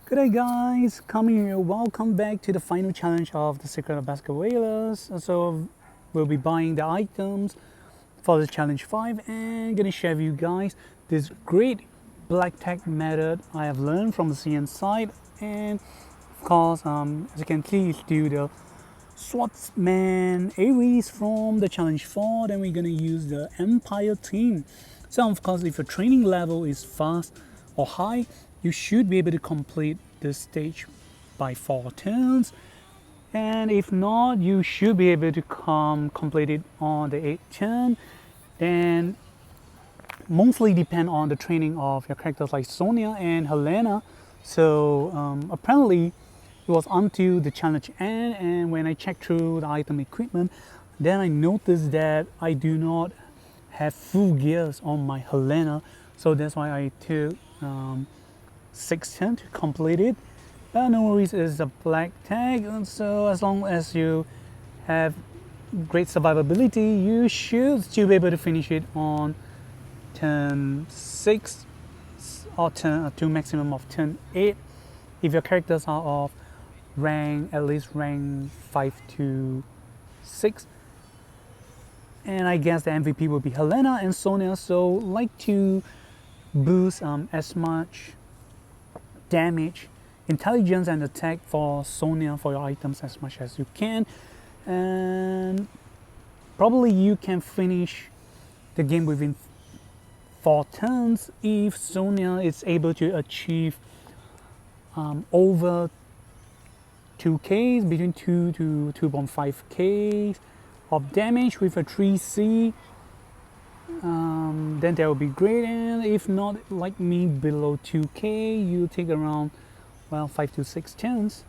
Good day guys, coming here, welcome back to the final challenge of the Secret of Baskervilles. So we'll be buying the items for the challenge 5 and gonna share with you guys this great black tag method I have learned from the CN side. And of course, as you can see, it's do the Swordsman Ares from the challenge 4. Then we're gonna use the Empire team. So of course, if your training level is fast or high, you should be able to complete this stage by 4 turns, and if not, you should be able to complete it on the 8th turn. Then mostly depend on the training of your characters like Sonia and Helena. So apparently it was until the challenge end, and when I checked through the item equipment, then I noticed that I do not have full gears on my Helena, so that's why I took 6 turns to complete it. No worries, it's a black tag, and so as long as you have great survivability, you should still be able to finish it on turn 6 or turn to maximum of turn 8 if your characters are of rank, at least rank 5 to 6. And I guess the MVP will be Helena and Sonia, so like to boost as much damage, intelligence and attack for Sonia for your items as much as you can, and probably you can finish the game within 4 turns if Sonia is able to achieve over 2k, between 2 to 2.5k of damage with a 3C. Then that would be great, and if not, like me, below 2k, you take around 5 to 6 turns.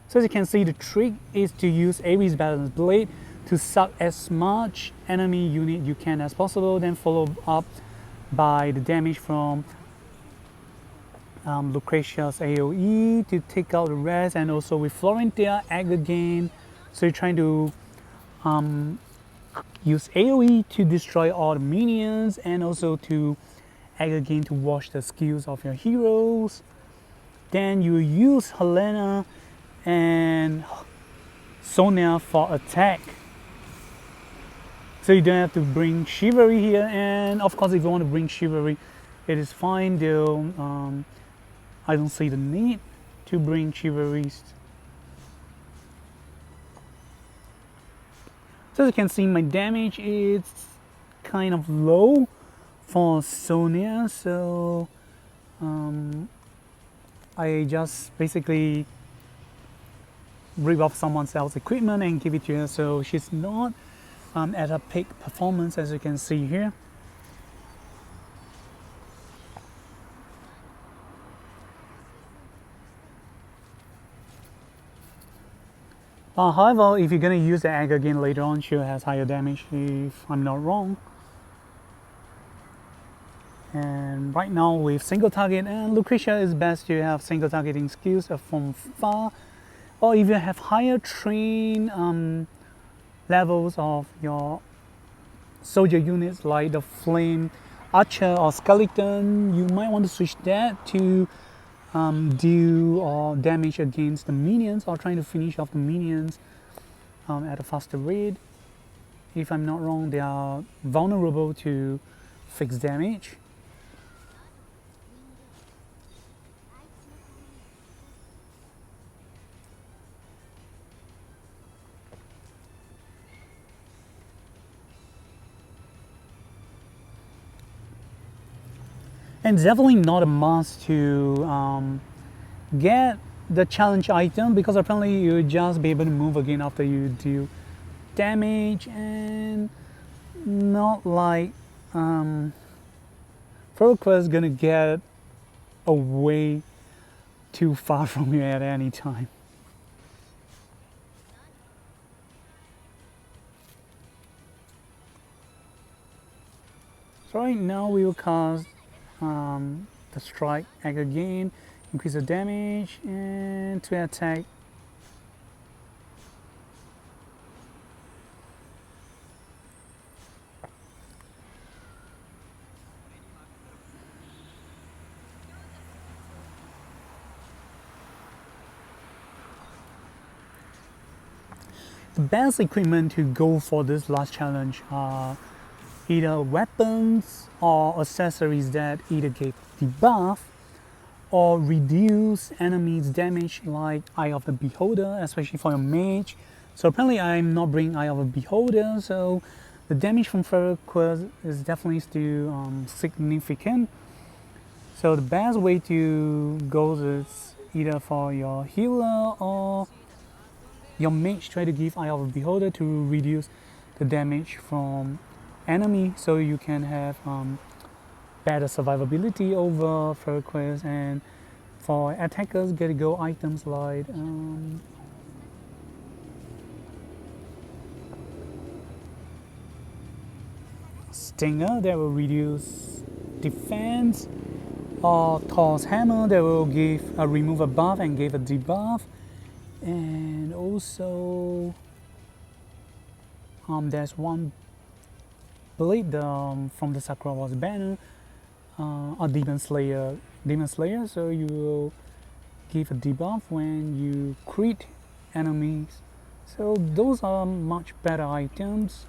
So as you can see, the trick is to use Ares Balance Blade to suck as much enemy unit you can as possible, then follow up by the damage from Lucretia's AoE to take out the rest, and also with Florentia Egg again. So you're trying to use AoE to destroy all the minions, and also to egg again to watch the skills of your heroes. Then you use Helena and Sonia for attack. So you don't have to bring Chivalry here, and of course if you want to bring Chivalry, it is fine, though I don't see the need to bring Chivalries. So as you can see, my damage is kind of low for Sonia, so I just basically rip off someone else's equipment and give it to her, so she's not at her peak performance, as you can see here. However, if you're going to use the egg again later on, she has higher damage, if I'm not wrong. And right now with single target, and Lucretia is best to have single targeting skills from far, or if you have higher train levels of your soldier units like the flame archer or skeleton, you might want to switch that to do damage against the minions, or trying to finish off the minions at a faster rate. If I'm not wrong, they are vulnerable to fixed damage. And definitely not a must to get the challenge item, because apparently you'll just be able to move again after you do damage, and not like Furquest is gonna get away too far from you at any time. So right now we will cast the strike egg again, increase the damage, and to attack. the best equipment to go for this last challenge are either weapons or accessories that either give debuff or reduce enemies' damage, like Eye of the Beholder, especially for your mage. So apparently I'm not bringing Eye of the Beholder, so the damage from Feral Quest is definitely still significant. So the best way to go is either for your healer or your mage, try to give Eye of the Beholder to reduce the damage from enemy, so you can have better survivability over Feral Quest. And for attackers, get to go items like Stinger that will reduce defense, or Thor's Hammer that will give a remove a buff and give a debuff. And also there's one blade from the Sakura Wars banner, a Demon Slayer, so you will give a debuff when you crit enemies. So those are much better items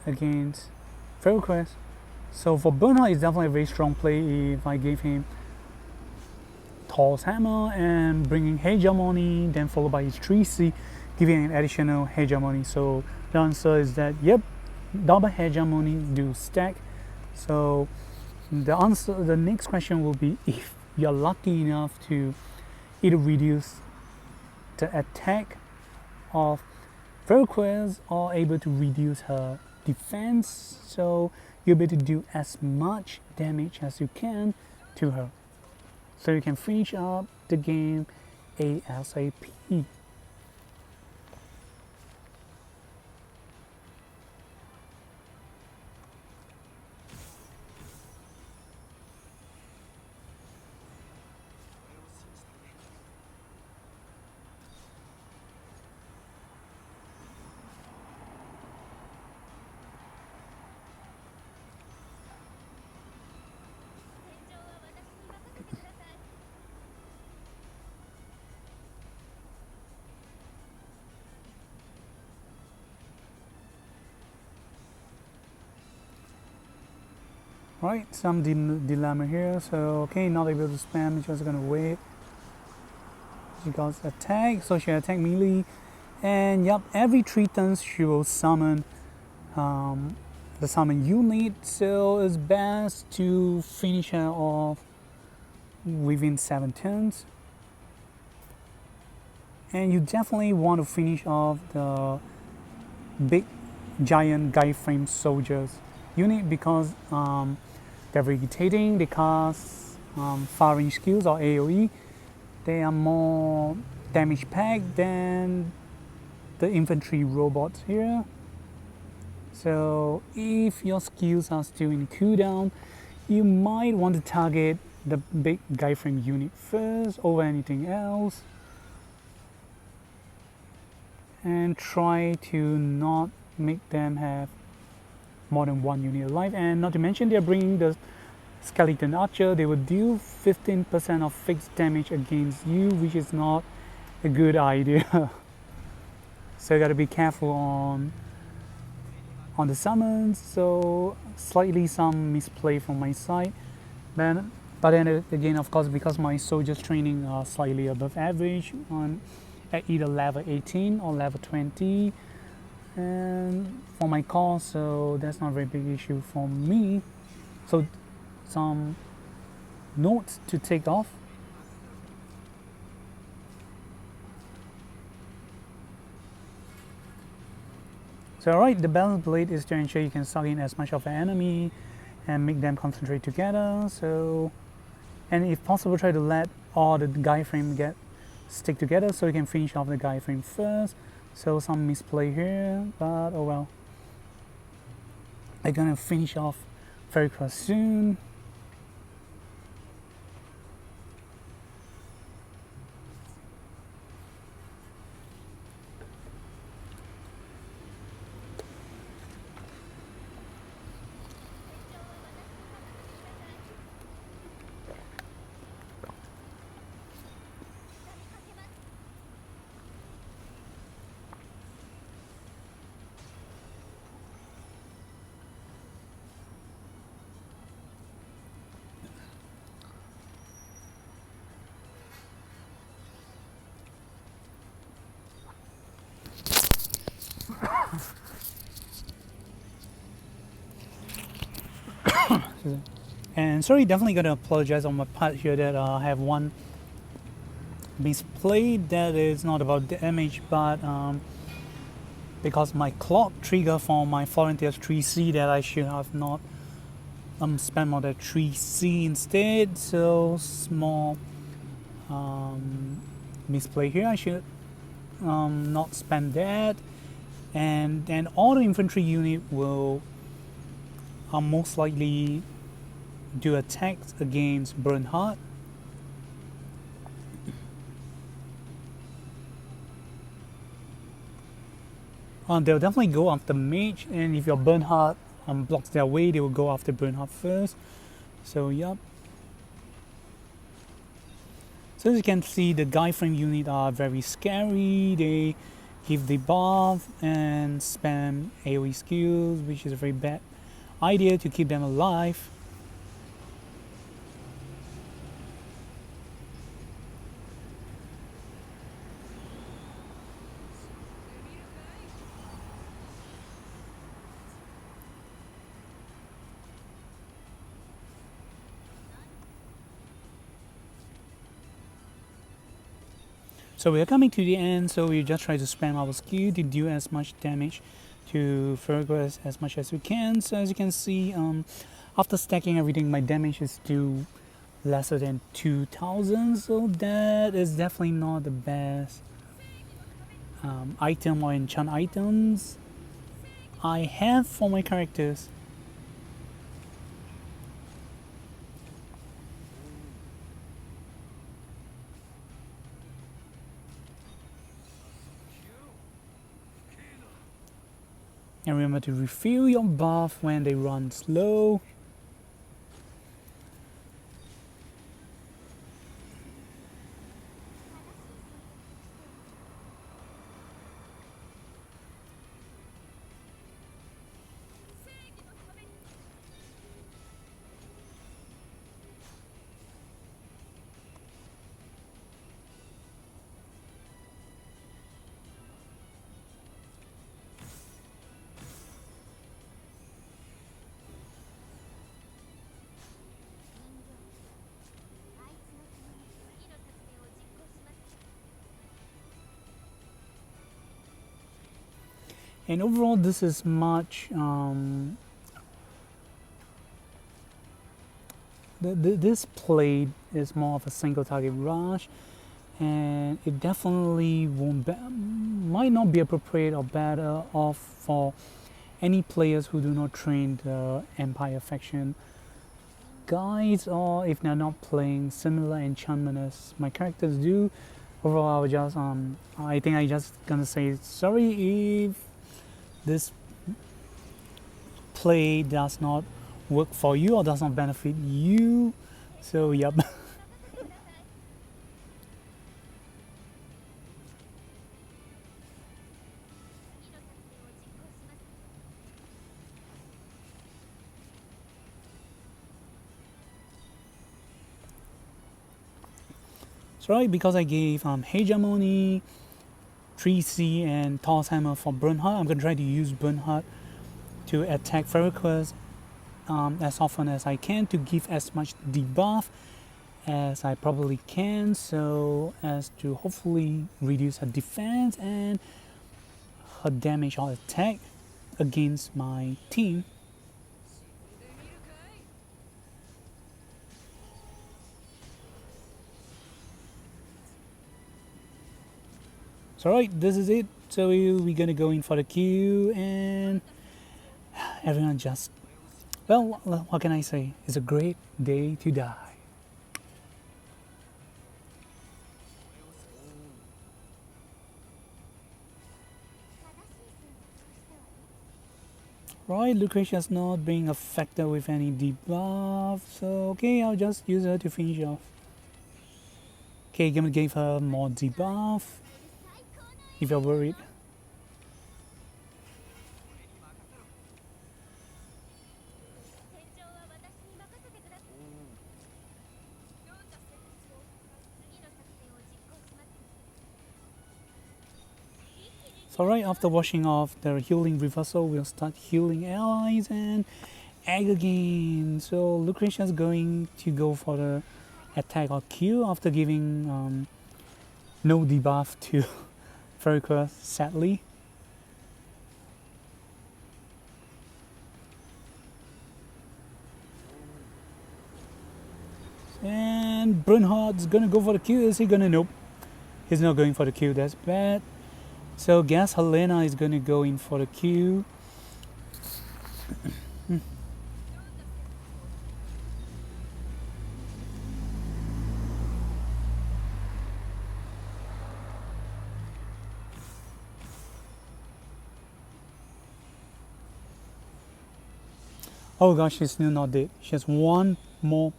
against Feral Quest. So for Bernhard, it's definitely a very strong play if I gave him Thor's Hammer and bringing Hegemony, then followed by his 3C, giving an additional Hegemony. So the answer is that, yep, double Hegemony do stack. So the next question will be, if you're lucky enough to either reduce the attack of Feral Quest or able to reduce her defense, so you'll be able to do as much damage as you can to her, so you can finish up the game ASAP. Right, some dilemma here. So okay, not able to spam, just gonna wait. She got attack, so she attack melee, and yep, every 3 turns she will summon the summon unit. So it's best to finish her off within 7 turns, and you definitely want to finish off the big giant guy frame soldiers unit, because they're very irritating. They cast far range skills or AoE. They are more damage packed than the infantry robots here. So if your skills are still in cooldown, you might want to target the big guy frame unit first over anything else, and try to not make them have more than 1 unit alive. And not to mention, they're bringing the skeleton archer. They will deal 15% of fixed damage against you, which is not a good idea. So you gotta be careful on the summons. So slightly some misplay from my side, but then again, of course, because my soldiers training are slightly above average at either level 18 or level 20, and for my cost, so that's not a very big issue for me. So some notes to take off. So alright, the balance blade is to ensure you can suck in as much of an enemy and make them concentrate together. So, and if possible, try to let all the guy frame stick together, so you can finish off the guy frame first. So some misplay here, but oh well. I'm gonna finish off very soon. And sorry, definitely gonna apologize on my part here that I have one misplayed. That is not about damage, but because my clock trigger for my Florentiers 3C that I should have not spent more than 3C instead. So small misplay here. I should not spend that. And then all the infantry unit will most likely do attacks against Bernhard. They'll definitely go after Mage, and if your Bernhard blocks their way, they will go after Bernhard first. So, yep. So as you can see, the Guy Frame unit are very scary. They give the buff and spam AoE skills, which is a very bad idea to keep them alive. So we're coming to the end, so we just try to spam our skill to do as much damage to Fergus as much as we can. So as you can see, after stacking everything, my damage is still lesser than 2000, so that is definitely not the best item or enchant items I have for my characters. And remember to refill your buff when they run slow. And overall, this is much. This plate is more of a single target rush, and it definitely might not be appropriate or better off for any players who do not train the Empire faction guys, or if they're not playing similar enchantment as my characters do. Overall, I would just I think I just gonna say sorry if this play does not work for you or does not benefit you. So yep. So right, because I gave Hegemony, 3C and Thor's Hammer for Bernhard, I'm going to try to use Bernhard to attack Ferricus as often as I can to give as much debuff as I probably can, so as to hopefully reduce her defense and her damage or attack against my team. So right, this is it. So we're gonna go in for the queue, and everyone just, well, what can I say? It's a great day to die. Right, Lucretia's not being affected with any debuff, so okay, I'll just use her to finish off. Okay, gonna give her more debuff, if you're worried. So right after washing off the healing reversal, we'll start healing allies, and egg again. So Lucretia is going to go for the attack or kill after giving no debuff to Ferica, sadly. And Bernhard's gonna go for the kill. Is he gonna? Nope. He's not going for the kill. That's bad. So guess Helena is gonna go in for the kill. Oh gosh, she's still not dead. She has 1% more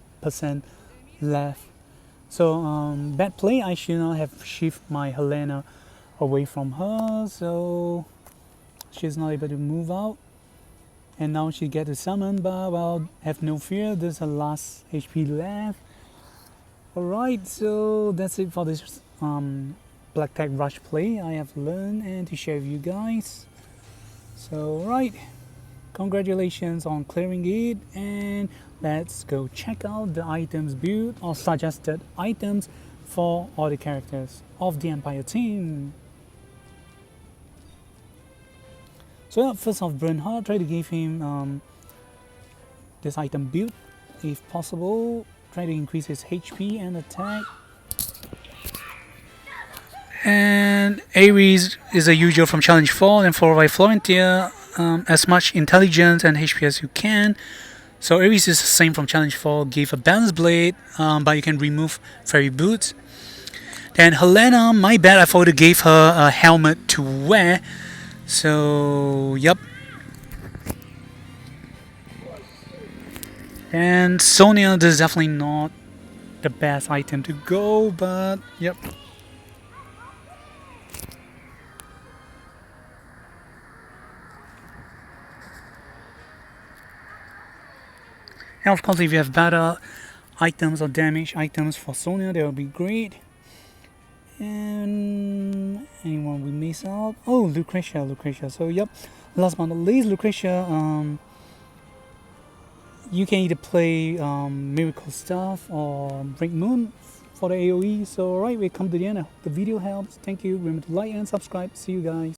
left. So bad play. I should not have shifted my Helena away from her, so she's not able to move out. And now she gets to summon, but well, have no fear. There's her last HP left. Alright, so that's it for this Black Tag Rush play I have learned and to share with you guys. So right, congratulations on clearing it, and let's go check out the items build or suggested items for all the characters of the Empire team. So first off, Bernhard, try to give him this item build if possible. Try to increase his HP and attack. And Ares is a usual from Challenge 4, and followed by Florentia. As much intelligence and HP as you can. So Ares is the same from Challenge 4, give a balance blade, but you can remove fairy boots. Then Helena, my bad, I forgot to give her a helmet to wear. So yep. And Sonia, this is definitely not the best item to go, but yep. And of course, if you have better items or damage items for Sonia, that would be great. And anyone we miss out? Oh, Lucretia. So yep, last but not least, Lucretia. You can either play Miracle Stuff or Break Moon for the AoE. So alright, we come to the end. I hope the video helps. Thank you. Remember to like and subscribe. See you guys.